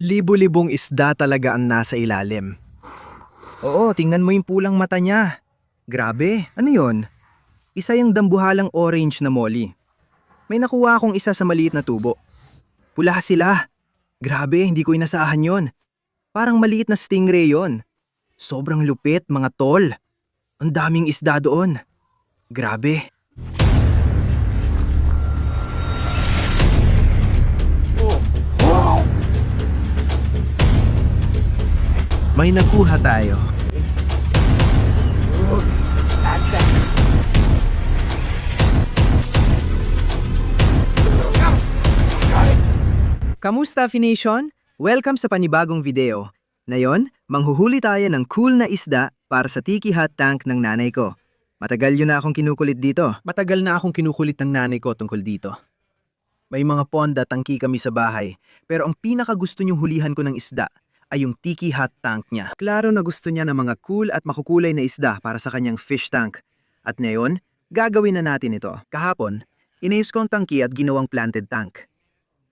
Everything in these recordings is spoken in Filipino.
Libo-libong isda talaga ang nasa ilalim. Oo, tingnan mo yung pulang mata niya. Grabe, ano yon? Isa yung dambuhalang orange na molly. May nakuha akong isa sa maliit na tubo. Pula sila. Grabe, hindi ko inasahan yon. Parang maliit na stingray yon. Sobrang lupit, mga tol. Ang daming isda doon. Grabe. May nakuha tayo. Kamusta, Fination? Welcome sa panibagong video. Ngayon, manghuhuli tayo ng cool na isda para sa tiki hot tank ng nanay ko. Matagal yun na akong kinukulit dito. Matagal na akong kinukulit ng nanay ko tungkol dito. May mga pond at tangki kami sa bahay, pero ang pinakagusto niyong hulihan ko ng isda ay yung tiki hot tank niya. Klaro na gusto niya ng mga cool at makukulay na isda para sa kanyang fish tank. At ngayon, gagawin na natin ito. Kahapon, inayos ko ang tangki at ginawang planted tank.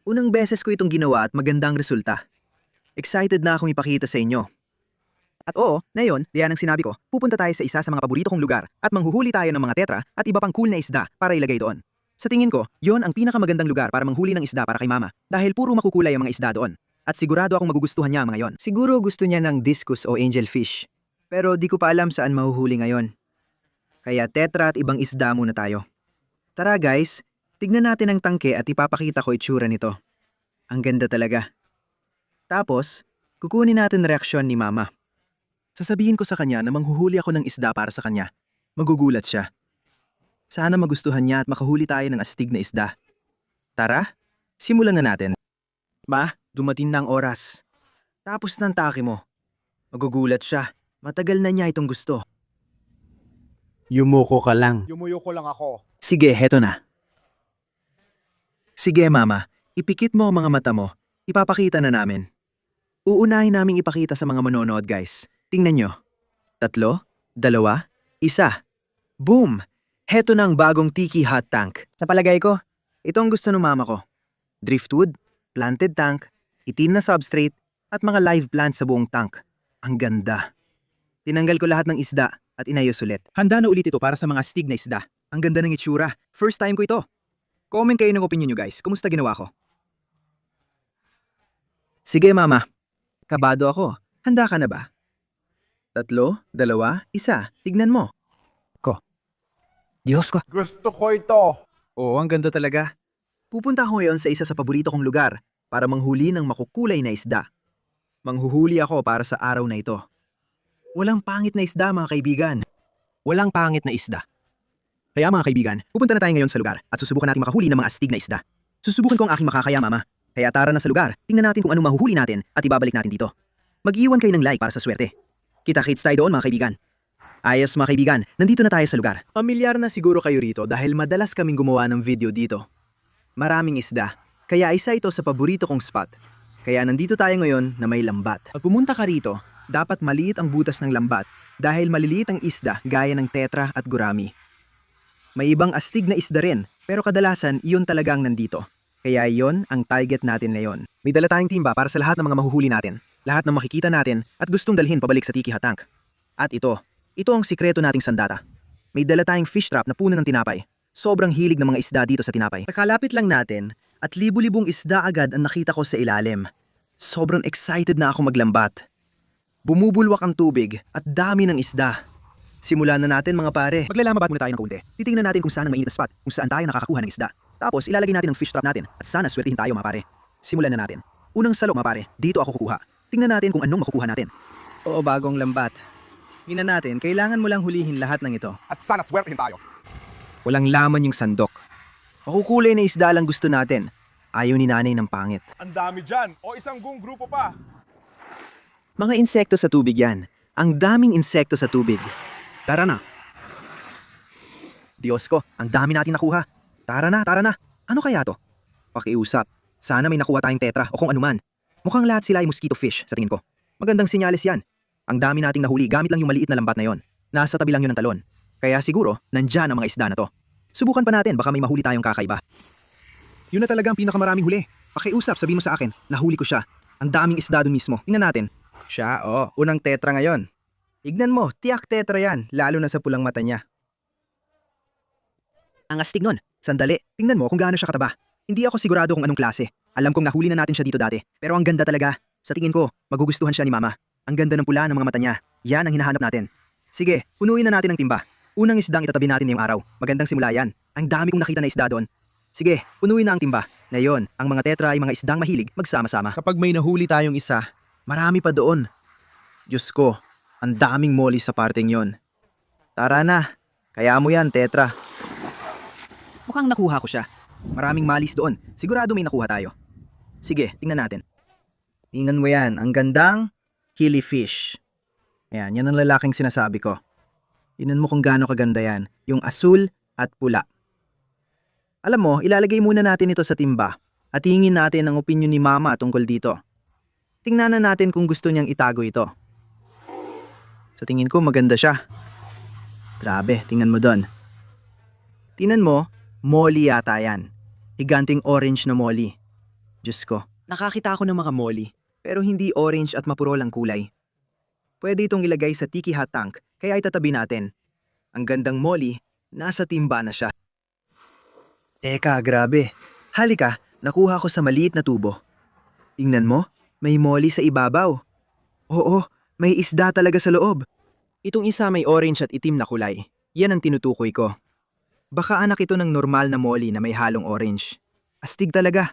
Unang beses ko itong ginawa at magandang resulta. Excited na akong ipakita sa inyo. At oo, ngayon, diyan ang sinabi ko, pupunta tayo sa isa sa mga paborito kong lugar at manghuhuli tayo ng mga tetra at iba pang cool na isda para ilagay doon. Sa tingin ko, yon ang pinakamagandang lugar para manghuli ng isda para kay mama dahil puro makukulay ang mga isda doon. At sigurado akong magugustuhan niya ang mga yon. Siguro gusto niya ng discus o angelfish. Pero di ko pa alam saan mahuhuli ngayon. Kaya tetra at ibang isda muna tayo. Tara guys, tignan natin ang tangke at ipapakita ko itsura nito. Ang ganda talaga. Tapos, kukunin natin reaksyon ni mama. Sasabihin ko sa kanya na manghuhuli ako ng isda para sa kanya. Magugulat siya. Sana magustuhan niya at makahuli tayo ng astig na isda. Tara, simulan na natin. Ma, dumating na ang oras. Tapos ng take mo. Magugulat siya. Matagal na niya itong gusto. Yumuko ka lang. Yumuyo ko lang ako. Sige, heto na. Sige mama, ipikit mo ang mga mata mo. Ipapakita na namin. Uunahin naming ipakita sa mga manonood guys. Tingnan nyo. 3, 2, 1. Boom! Heto na ang bagong tiki hot tank. Sa palagay ko, ito ang gusto ng mama ko. Driftwood, planted tank, itim na substrate, at mga live plants sa buong tank. Ang ganda. Tinanggal ko lahat ng isda at inayos ulit. Handa na ulit ito para sa mga astig na isda. Ang ganda ng itsura. First time ko ito. Comment kayo ng opinion nyo guys. Kumusta ginawa ko? Sige mama. Kabado ako. Handa ka na ba? 3, 2, 1. Tignan mo. Diyos ko. Gusto ko ito. Oo, ang ganda talaga. Pupunta ako ngayon sa isa sa paborito kong lugar para manghuli ng makukulay na isda. Manghuhuli ako para sa araw na ito. Walang pangit na isda mga kaibigan. Walang pangit na isda. Kaya mga kaibigan, pupunta na tayo ngayon sa lugar at susubukan natin makahuli ng mga astig na isda. Susubukan ko ang aking makakaya mama. Kaya tara na sa lugar, tingnan natin kung anong mahuhuli natin at ibabalik natin dito. Mag-iwan kayo ng like para sa swerte. Kita-kits tayo doon mga kaibigan. Ayos mga kaibigan, nandito na tayo sa lugar. Pamilyar na siguro kayo rito dahil madalas kaming gumawa ng video dito. Maraming isda, kaya isa ito sa paborito kong spot. Kaya nandito tayo ngayon na may lambat. Pag pumunta ka rito, dapat maliit ang butas ng lambat dahil maliliit ang isda gaya ng tetra at gurami. May ibang astig na isda rin, pero kadalasan iyon talagang nandito. Kaya iyon ang target natin ngayon. May dala tayong timba para sa lahat ng mga mahuhuli natin, lahat ng makikita natin at gustong dalhin pabalik sa tiki hot tank. At ito ang sikreto nating sandata. May dala tayong fish trap na puno ng tinapay. Sobrang hilig ng mga isda dito sa tinapay. Nakalapit lang natin at libu-libong isda agad ang nakita ko sa ilalim. Sobrang excited na ako maglambat. Bumubulwak ang tubig at dami ng isda. Simulan na natin mga pare. Maglalamabat muna tayo ng kunti. Titingnan natin kung saan ang mainit na spot, kung saan tayo nakakakuha ng isda. Tapos ilalagay natin ang fish trap natin at sana swertihin tayo mga pare. Simulan na natin. Unang salo mga pare, dito ako kukuha. Tingnan natin kung anong makukuha natin. Oo, bagong lambat. Tingnan natin, kailangan mo lang hulihin lahat ng ito. At sana swertihin tayo. Walang laman yung sandok. Makukulay na isda lang gusto natin. Ayaw ni nanay ng pangit. Ang dami dyan. O isang buong grupo pa. Mga insekto sa tubig yan. Ang daming insekto sa tubig. Tara na. Diyos ko, ang dami natin nakuha. Tara na. Ano kaya to? Pakiusap. Sana may nakuha tayong tetra o kung anuman. Mukhang lahat sila ay mosquito fish sa tingin ko. Magandang senyales yan. Ang dami nating nahuli gamit lang yung maliit na lambat na yon. Nasa tabi lang yun ng talon. Kaya siguro, nandyan ang mga isda na to. Subukan pa natin, baka may mahuli tayong kakaiba. Yun na talaga ang pinakamaraming huli. Pakiusap, sabihin mo sa akin, nahuli ko siya. Ang daming isda doon mismo. Tingnan natin. Siya, unang tetra ngayon. Tignan mo, tiyak tetra yan, lalo na sa pulang mata niya. Ang astig nun. Sandali, tingnan mo kung gaano siya kataba. Hindi ako sigurado kung anong klase. Alam kong nahuli na natin siya dito dati. Pero ang ganda talaga. Sa tingin ko, magugustuhan siya ni Mama. Ang ganda ng pula ng mga mata niya. Yan ang hinahanap natin. Sige, punuin na natin ang timba. Unang isdang itatabi natin ngayong araw. Magandang simula yan. Ang dami kong nakita na isda doon. Sige, punuin na ang timba. Ngayon, ang mga tetra ay mga isdang mahilig magsama-sama. Kapag may nahuli tayong isa, marami pa doon. Diyos ko, ang daming molly sa parteng yon. Tara na, kaya mo yan, tetra. Mukhang nakuha ko siya. Maraming malis doon. Sigurado may nakuha tayo. Sige, tingnan natin. Tingnan mo yan, ang gandang killifish. Ayan, yan ang lalaking sinasabi ko. Tingnan mo kung gaano kaganda yan, yung asul at pula. Alam mo, ilalagay muna natin ito sa timba at hingin natin ang opinyon ni Mama tungkol dito. Tingnan na natin kung gusto niyang itago ito. Sa tingin ko maganda siya. Grabe, tingnan mo doon. Tingnan mo, molly yata yan. Higanting orange na molly. Diyos ko, nakakita ako ng mga molly, pero hindi orange at mapurol ang kulay. Pwede itong ilagay sa tiki hot tank, kaya itatabi natin. Ang gandang molly, nasa timba na siya. Teka, grabe. Halika, nakuha ko sa maliit na tubo. Tingnan mo, may molly sa ibabaw. Oo, may isda talaga sa loob. Itong isa may orange at itim na kulay. Yan ang tinutukoy ko. Baka anak ito ng normal na molly na may halong orange. Astig talaga.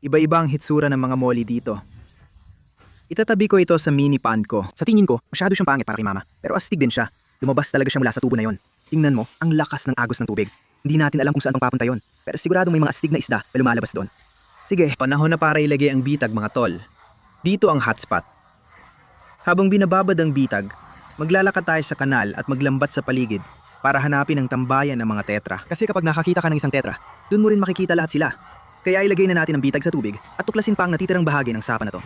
Iba-iba ang hitsura ng mga molly dito. Itatabi ko ito sa mini pond ko. Sa tingin ko, masyado siyang pangit para kay Mama. Pero astig din siya. Lumabas talaga siya mula sa tubo na yon. Tingnan mo, ang lakas ng agos ng tubig. Hindi natin alam kung saan papunta yon. Pero sigurado may mga astig na isda na lumalabas doon. Sige, panahon na para ilagay ang bitag mga tol. Dito ang hotspot. Habang binababad ang bitag, maglalakad tayo sa kanal at maglambat sa paligid para hanapin ang tambayan ng mga tetra. Kasi kapag nakakita ka ng isang tetra, dun mo rin makikita lahat sila. Kaya ilagay na natin ang bitag sa tubig at tuklasin pa ang natitirang bahagi ng sapa na to.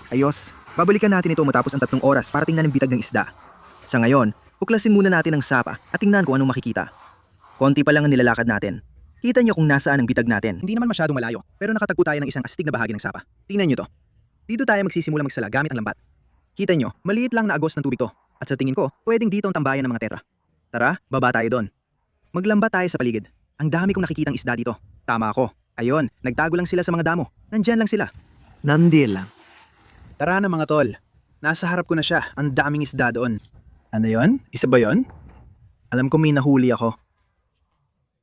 Ayos, babalikan natin ito matapos ang 3 oras para tingnan ang bitag ng isda. Sa ngayon, tuklasin muna natin ang sapa at tingnan kung anong makikita. Konti pa lang ang nilalakad natin. Kita niyo kung nasaan ang bitag natin. Hindi naman masyadong malayo, pero nakatagpo tayo ng isang astig na bahagi ng sapa. Tingnan niyo to. Dito tayo magsisimula magsala gamit ang lambat. Kita niyo, maliit lang na agos ng tubig to. At sa tingin ko, pwedeng dito ang tambayan ng mga tetra. Tara, baba tayo doon. Maglambat tayo sa paligid. Ang dami kong nakikitang isda dito. Tama ako. Ayon, nagtago lang sila sa mga damo. Nandyan lang sila. Nandyan lang. Tara na mga tol. Nasa harap ko na siya. Ang daming isda doon. Ano yon? Isa ba yon? Alam ko may nahuli ako.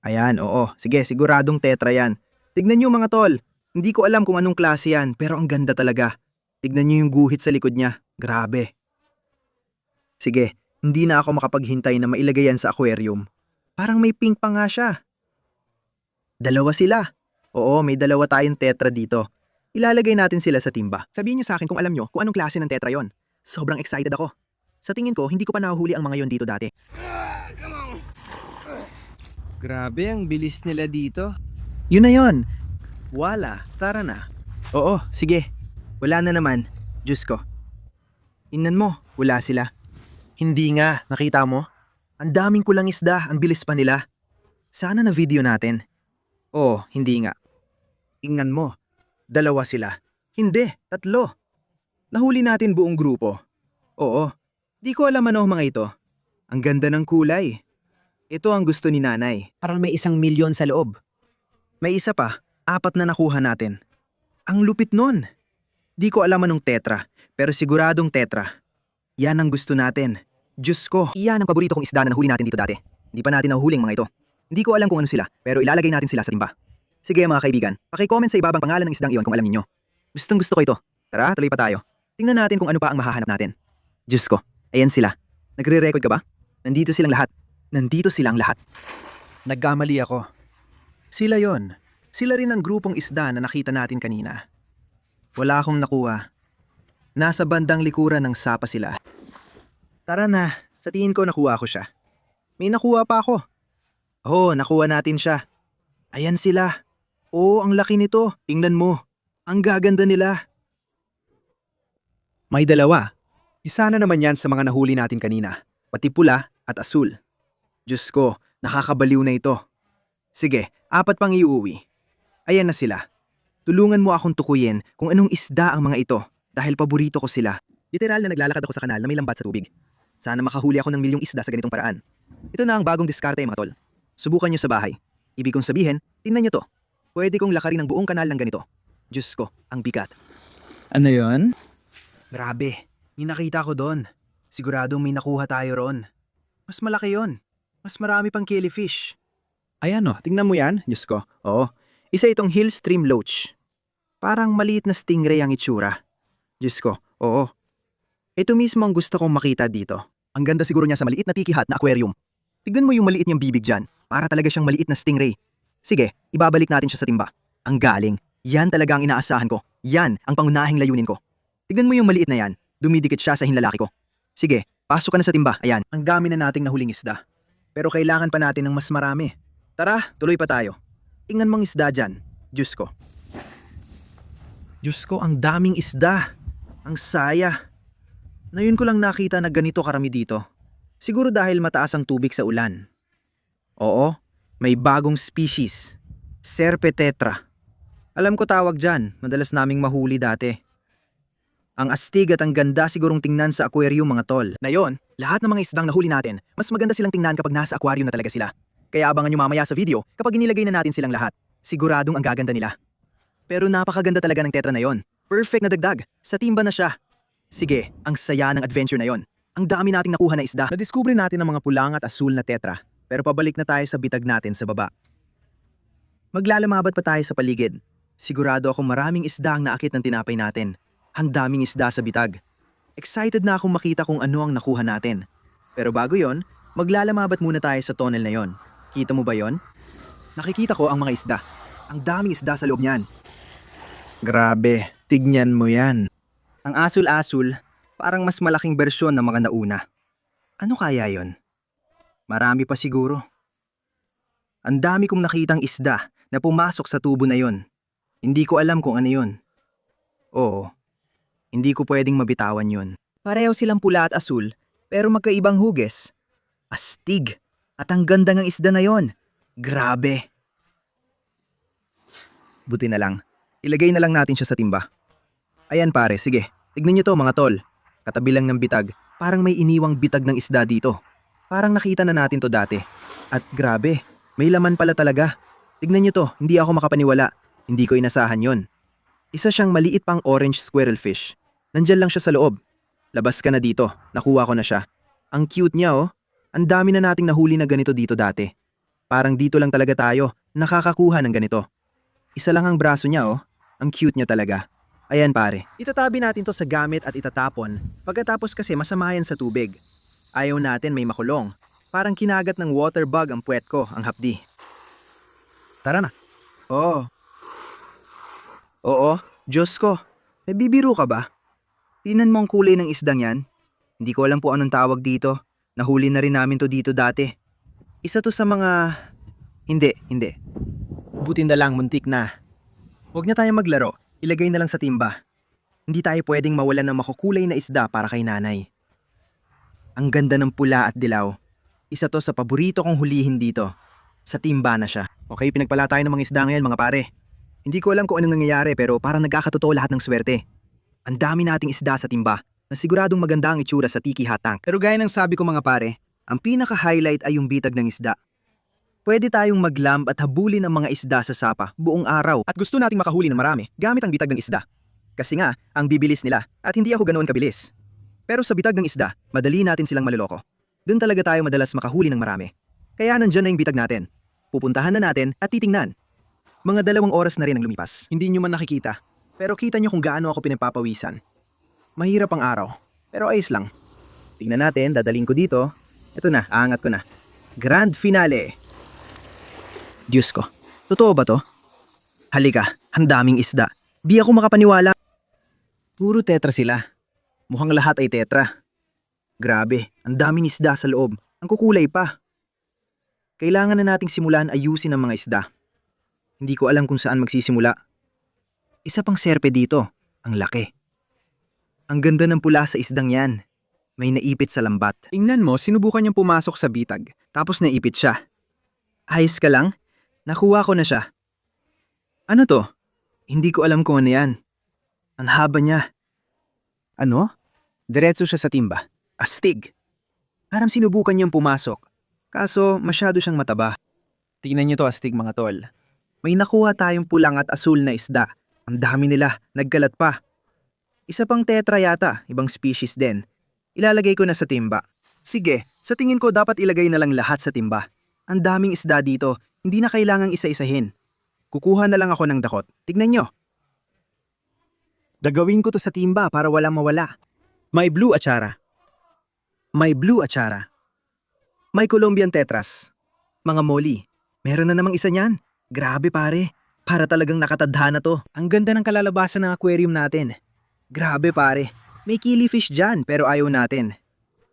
Ayan, oo. Sige, siguradong tetra yan. Tignan niyo mga tol. Hindi ko alam kung anong klase yan, pero ang ganda talaga. Tignan niyo yung guhit sa likod niya. Grabe. Sige, hindi na ako makapaghintay na mailagay yan sa aquarium. Parang may pink pa nga siya. 2 sila. Oo, may 2 tayong tetra dito. Ilalagay natin sila sa timba. Sabihin niyo sa akin kung alam niyo kung anong klase ng tetra yon. Sobrang excited ako. Sa tingin ko, hindi ko pa nahuhuli ang mga yon dito dati. Grabe, ang bilis nila dito. Yun na yon. Wala, tara na. Oo, sige. Wala na naman. Diyos ko. Tingnan mo, wala sila. Hindi nga, nakita mo? Ang daming kulang isda, ang bilis pa nila. Sana na video natin. Oh, hindi nga. Tingnan mo, 2 sila. Hindi, 3. Nahuli natin buong grupo. Oo, di ko alam ano mga ito. Ang ganda ng kulay. Ito ang gusto ni nanay. Parang may 1 milyon sa loob. May isa pa, 4 na nakuha natin. Ang lupit nun. Di ko alam anong tetra, pero siguradong tetra. Yan ang gusto natin. Diyos ko. Iyan ang paborito kong isda na nahuli natin dito dati. Hindi pa natin nahuhuling mga ito. Hindi ko alam kung ano sila, pero ilalagay natin sila sa timba. Sige mga kaibigan, paki-comment sa ibabang pangalan ng isdang iyon kung alam niyo. Gustong gusto ko ito. Tara, tuloy pa tayo. Tingnan natin kung ano pa ang mahahanap natin. Diyos ko, ayan sila. Nagre-record ka ba? Nandito silang lahat. Nandito silang lahat. Nagkamali ako. Sila yon. Sila rin ang grupong isda na nakita natin kanina. Wala akong nakuha. Nasa bandang likuran ng sapa sila. Tara na, sa tingin ko nakuha ko siya. May nakuha pa ako. Oo, nakuha natin siya. Ayan sila. Oo, ang laki nito. Tingnan mo. Ang gaganda nila. May 2. Isa na naman yan sa mga nahuli natin kanina. Pati pula at asul. Diyos ko, nakakabaliw na ito. Sige, 4 pang iuwi. Ayan na sila. Tulungan mo akong tukuyin kung anong isda ang mga ito dahil paborito ko sila. Literal na naglalakad ako sa kanal na may lambat sa tubig. Sana makahuli ako ng milyong isda sa ganitong paraan. Ito na ang bagong diskarte mga tol. Subukan nyo sa bahay. Ibig kong sabihin, tingnan nyo to. Pwede kong lakarin ang buong kanal ng ganito. Diyos ko, ang bigat. Ano yon? Grabe, may nakita ko doon. Siguradong may nakuha tayo ron. Mas malaki yon. Mas marami pang killifish. Ayan o, tingnan mo yan, Diyos ko. Oo, isa itong hill stream loach. Parang maliit na stingray ang itsura. Diyos ko, oo. Ito mismo ang gusto kong makita dito. Ang ganda siguro niya sa maliit na tiki hut na aquarium. Tignan mo yung maliit niyang bibig dyan. Para talaga siyang maliit na stingray. Sige, ibabalik natin siya sa timba. Ang galing. Yan talaga ang inaasahan ko. Yan ang pangunahing layunin ko. Tignan mo yung maliit na yan. Dumidikit siya sa hinlalaki ko. Sige, pasok ka na sa timba. Ayan, ang dami na nating nahuling isda. Pero kailangan pa natin ng mas marami. Tara, tuloy pa tayo. Tingnan mong isda dyan. Diyos ko. Diyos ko, ang daming isda. Ang saya. Ngayon ko lang nakita na ganito karami dito. Siguro dahil mataas ang tubig sa ulan. Oo, may bagong species. Serpetetra. Alam ko tawag dyan, madalas naming mahuli dati. Ang astig at ang ganda sigurong tingnan sa aquarium mga tol. Ngayon, lahat ng mga isdang nahuli natin, mas maganda silang tingnan kapag nasa aquarium na talaga sila. Kaya abangan nyo mamaya sa video kapag inilagay na natin silang lahat. Siguradong ang gaganda nila. Pero napakaganda talaga ng tetra na yon. Perfect na dagdag. Sa timba na siya. Sige, ang saya ng adventure na yon. Ang dami nating nakuha na isda. Nadiskubre natin ang mga pulang at asul na tetra. Pero pabalik na tayo sa bitag natin sa baba. Maglalamabat pa tayo sa paligid. Sigurado akong maraming isda ang naakit ng tinapay natin. Ang daming isda sa bitag. Excited na akong makita kung ano ang nakuha natin. Pero bago yon, maglalamabat muna tayo sa tunnel na yon. Kita mo ba yon? Nakikita ko ang mga isda. Ang daming isda sa loob niyan. Grabe, tignan mo yan. Ang asul-asul, parang mas malaking bersyon ng mga nauna. Ano kaya yon? Marami pa siguro. Ang dami kong nakitang isda na pumasok sa tubo na yon. Hindi ko alam kung ano yon. Oo, hindi ko pwedeng mabitawan yon. Pareho silang pula at asul, pero magkaibang hugis. Astig, at ang ganda ng isda na yon. Grabe. Buti na lang. Ilagay na lang natin siya sa timba. Ayan pare, sige. Tignan niyo to mga tol. Katabi lang ng bitag, parang may iniwang bitag ng isda dito. Parang nakita na natin to dati. At grabe, may laman pala talaga. Tignan niyo to, hindi ako makapaniwala. Hindi ko inasahan yon. Isa siyang maliit pang orange squirrel fish. Nandyan lang siya sa loob. Labas ka na dito, nakuha ko na siya. Ang cute niya oh. Ang dami na nating nahuli na ganito dito dati. Parang dito lang talaga tayo, nakakakuha ng ganito. Isa lang ang braso niya oh. Ang cute niya talaga. Ayan pare, itatabi natin to sa gamit at itatapon. Pagkatapos kasi masama yan sa tubig. Ayaw natin may makulong. Parang kinagat ng water bug ang puwet ko, ang hapdi. Tara na. Oo. Oo, Diyos ko. Nabibiro ka ba? Tingnan mo ang kulay ng isdang yan. Hindi ko alam po anong tawag dito. Nahuli na rin namin to dito dati. Isa to sa mga... Hindi. Buti na lang, muntik na. Huwag na tayo maglaro. Ilagay na lang sa timba. Hindi tayo pwedeng mawalan ng makukulay na isda para kay nanay. Ang ganda ng pula at dilaw. Isa to sa paborito kong hulihin dito. Sa timba na siya. Okay, pinagpala tayo ng mga isda ngayon mga pare. Hindi ko alam kung anong nangyayari pero parang nagkakatotoo lahat ng swerte. Ang dami nating isda sa timba na siguradong maganda ang itsura sa tiki hot tank. Pero gaya ng sabi ko mga pare, ang pinaka-highlight ay yung bitag ng isda. Pwede tayong maglamb at habulin ang mga isda sa sapa buong araw. At gusto nating makahuli ng marami gamit ang bitag ng isda. Kasi nga, ang bibilis nila at hindi ako ganoon kabilis. Pero sa bitag ng isda, madali natin silang maloloko. Doon talaga tayo madalas makahuli ng marami. Kaya nandyan na yung bitag natin. Pupuntahan na natin at titingnan. Mga 2 oras na rin ang lumipas. Hindi nyo man nakikita. Pero kita nyo kung gaano ako pinapapawisan. Mahirap ang araw. Pero ayos lang. Tingnan natin, dadaling ko dito. Ito na, aangat ko na. Grand finale. Diyos ko, totoo ba to? Halika, ang daming isda. Di ako makapaniwala. Puro tetra sila. Mukhang lahat ay tetra. Grabe, ang daming isda sa loob. Ang kukulay pa. Kailangan na nating simulan ayusin ang mga isda. Hindi ko alam kung saan magsisimula. Isa pang serpe dito, ang laki. Ang ganda ng pula sa isdang yan. May naipit sa lambat. Tingnan mo, sinubukan niyang pumasok sa bitag, tapos naipit siya. Ayos ka lang? Nakuha ko na siya. Ano to? Hindi ko alam kung ano yan. Ang haba niya. Ano? Diretso siya sa timba. Astig. Parang sinubukan niyang pumasok. Kaso masyado siyang mataba. Tingnan niyo to, astig mga tol. May nakuha tayong pulang at asul na isda. Ang dami nila, nagkalat pa. Isa pang tetra yata, ibang species din. Ilalagay ko na sa timba. Sige, sa tingin ko dapat ilagay na lang lahat sa timba. Ang daming isda dito, hindi na kailangang isa-isahin. Kukuha na lang ako ng dakot. Tignan nyo. Gagawin ko to sa timba para walang mawala. May blue achara. May blue achara. May Colombian tetras. Mga molly. Meron na namang isa niyan. Grabe pare. Para talagang nakatadhana to. Ang ganda ng kalalabasan ng aquarium natin. Grabe pare. May killifish dyan pero ayaw natin.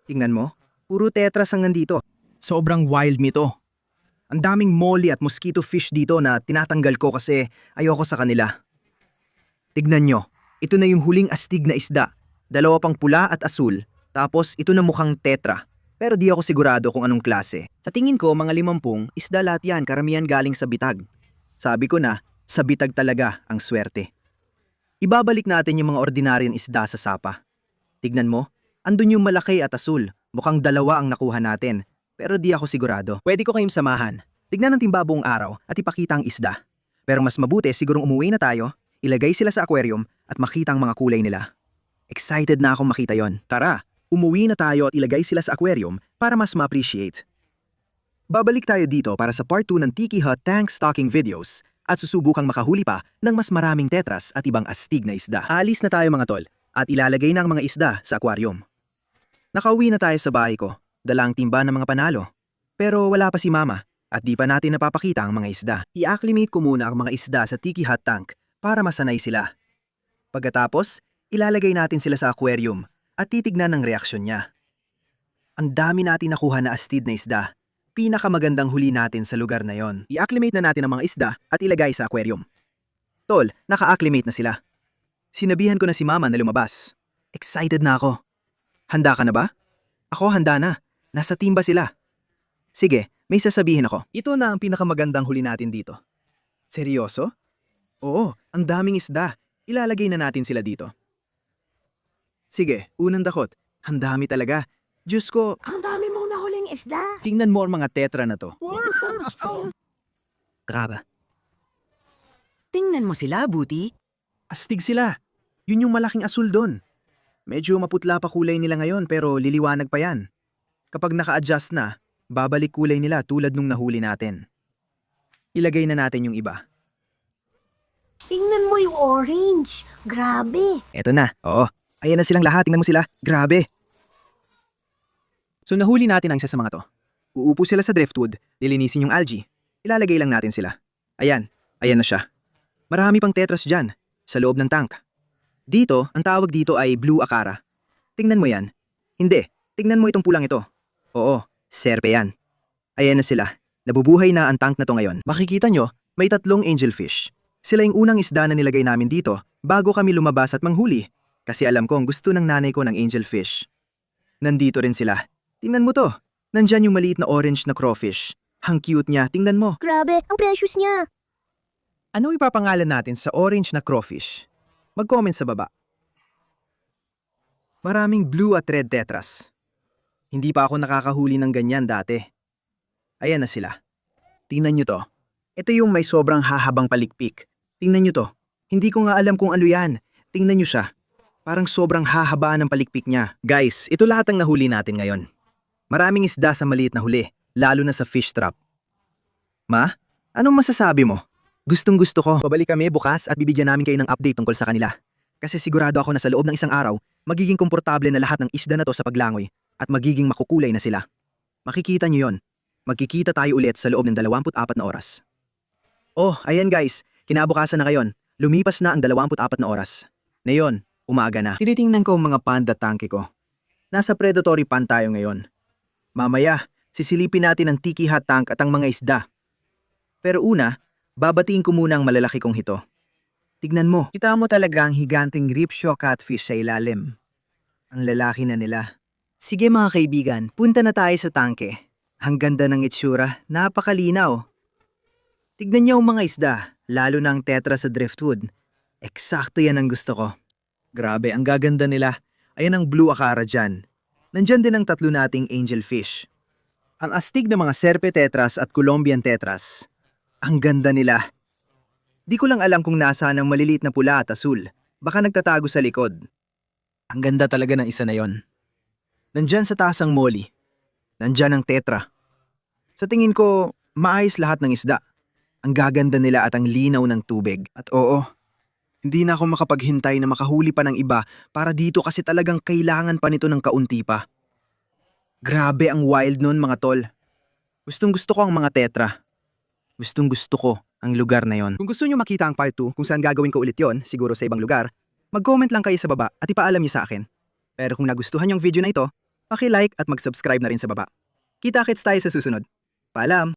Tingnan mo. Puro tetras ang nandito. Sobrang wild me to. Ang daming molly at mosquito fish dito na tinatanggal ko kasi ayoko sa kanila. Tignan nyo. Ito na yung huling astig na isda. Dalawa pang pula at asul. Tapos ito na mukhang tetra. Pero di ako sigurado kung anong klase. Sa tingin ko mga 50 isda lahat yan, karamihan galing sa bitag. Sabi ko na, sa bitag talaga ang swerte. Ibabalik natin yung mga ordinaryong isda sa sapa. Tignan mo, andun yung malaki at asul. Mukhang dalawa ang nakuha natin. Pero di ako sigurado. Pwede ko kayong samahan. Tignan ng timba buong araw at ipakita ang isda. Pero mas mabuti sigurong umuwi na tayo, ilagay sila sa aquarium at makita ang mga kulay nila. Excited na akong makita yon. Tara, umuwi na tayo at ilagay sila sa aquarium para mas ma-appreciate. Babalik tayo dito para sa part 2 ng Tiki Hut tank stocking videos at susubukang makahuli pa ng mas maraming tetras at ibang astig na isda. Alis na tayo mga tol at ilalagay na ang mga isda sa aquarium. Nakauwi na tayo sa bahay ko, dala ang timba ng mga panalo. Pero wala pa si mama at di pa natin napapakita ang mga isda. I-acclimate ko muna ang mga isda sa Tiki Hut tank para masanay sila. Pagkatapos, ilalagay natin sila sa aquarium at titignan ang reaksyon niya. Ang dami natin nakuha na astid na isda. Pinakamagandang huli natin sa lugar na yon. I-acclimate na natin ang mga isda at ilagay sa aquarium. Tol, naka-acclimate na sila. Sinabihan ko na si mama na lumabas. Excited na ako. Handa ka na ba? Ako handa na. Nasa timba sila. Sige, may sasabihin ako. Ito na ang pinakamagandang huli natin dito. Seryoso? Oo, ang daming isda. Ilalagay na natin sila dito. Sige, unang dakot. Ang dami talaga. Diyos ko, Ang dami mong nahuling isda. tingnan mo ang mga tetra na to. Grabe. Tingnan mo sila, Buti. Astig sila. Yun yung malaking asul doon. Medyo maputla pa kulay nila ngayon pero liliwanag pa yan. Kapag naka-adjust na, babalik kulay nila tulad nung nahuli natin. Ilagay na natin yung iba. Tingnan mo yung orange. Grabe. Eto na. Oo. Ayan na silang lahat. Tingnan mo sila. Grabe. So nahuli natin ang isa sa mga to. Uupo sila sa driftwood, lilinisin yung algae. Ilalagay lang natin sila. Ayan. Ayan na siya. Marami pang tetras dyan, sa loob ng tank. Dito, ang tawag dito ay blue acara. Tingnan mo yan. Hindi. Tingnan mo itong pulang ito. Oo. Serpe yan. Ayan na sila. Nabubuhay na ang tank na to ngayon. Makikita nyo, may 3 angelfish. Sila yung unang isda na nilagay namin dito bago kami lumabas at manghuli. Kasi alam kong gusto ng nanay ko ng angelfish. Nandito rin sila. Tingnan mo to. Nandyan yung maliit na orange na crawfish. Ang cute niya, tingnan mo. Grabe, ang precious niya. Ano ipapangalan natin sa orange na crawfish? Mag-comment sa baba. Maraming blue at red tetras. Hindi pa ako nakakahuli ng ganyan dati. Ayan na sila. Tingnan nyo to. Ito yung may sobrang hahabang palikpik. Tingnan nyo to. Hindi ko nga alam kung ano yan. Tingnan nyo siya. Parang sobrang hahaba ng palikpik niya. Guys, ito lahat ang nahuli natin ngayon. Maraming isda sa maliit na huli, lalo na sa fish trap. Ma, anong masasabi mo? Gustong gusto ko. Babalik kami bukas at bibigyan namin kayo ng update tungkol sa kanila. Kasi sigurado ako na sa loob ng isang araw, magiging komportable na lahat ng isda na to sa paglangoy at magiging makukulay na sila. Makikita nyo yon. Magkikita tayo ulit sa loob ng 24 na oras. Oh, ayan guys, kinabukasan na ngayon. Lumipas na ang 24 na oras. Ngayon, umaga na. Tinitingnan ko ang mga panda tanke ko. Nasa predatory pan tayo ngayon. Mamaya, sisilipin natin ang Tiki Hut tank at ang mga isda. Pero una, babatiin ko muna ang malalaki kong hito. Tignan mo. Kita mo talaga ang higanting ripshaw catfish sa ilalim. Ang lalaki na nila. Sige mga kaibigan, punta na tayo sa tangke. Ang ganda ng itsura, napakalinaw. Tignan niyo ang mga isda, lalo na ang tetra sa driftwood. Eksakto yan ang gusto ko. Grabe, ang gaganda nila. Ayan ang blue akara dyan. Nandyan din ang tatlo nating angelfish. Ang astig na mga serpe tetras at Colombian tetras. Ang ganda nila. Di ko lang alam kung nasaan ang maliliit na pula at asul. Baka nagtatago sa likod. Ang ganda talaga ng isa na yon. Nandyan sa taas ang molly. Nandyan ang tetra. Sa tingin ko, maayos lahat ng isda. Ang gaganda nila at ang linaw ng tubig. At oo, hindi na ako makapaghintay na makahuli pa ng iba para dito kasi talagang kailangan pa nito ng kaunti pa. Grabe ang wild nun mga tol. Gustong gusto ko ang mga tetra. Gustong gusto ko ang lugar na yon. Kung gusto nyo makita ang part 2 kung saan gagawin ko ulit yon, siguro sa ibang lugar, mag-comment lang kayo sa baba at ipaalam nyo sa akin. Pero kung nagustuhan yung video na ito, paki-like at mag-subscribe na rin sa baba. Kita-kits tayo sa susunod. Paalam!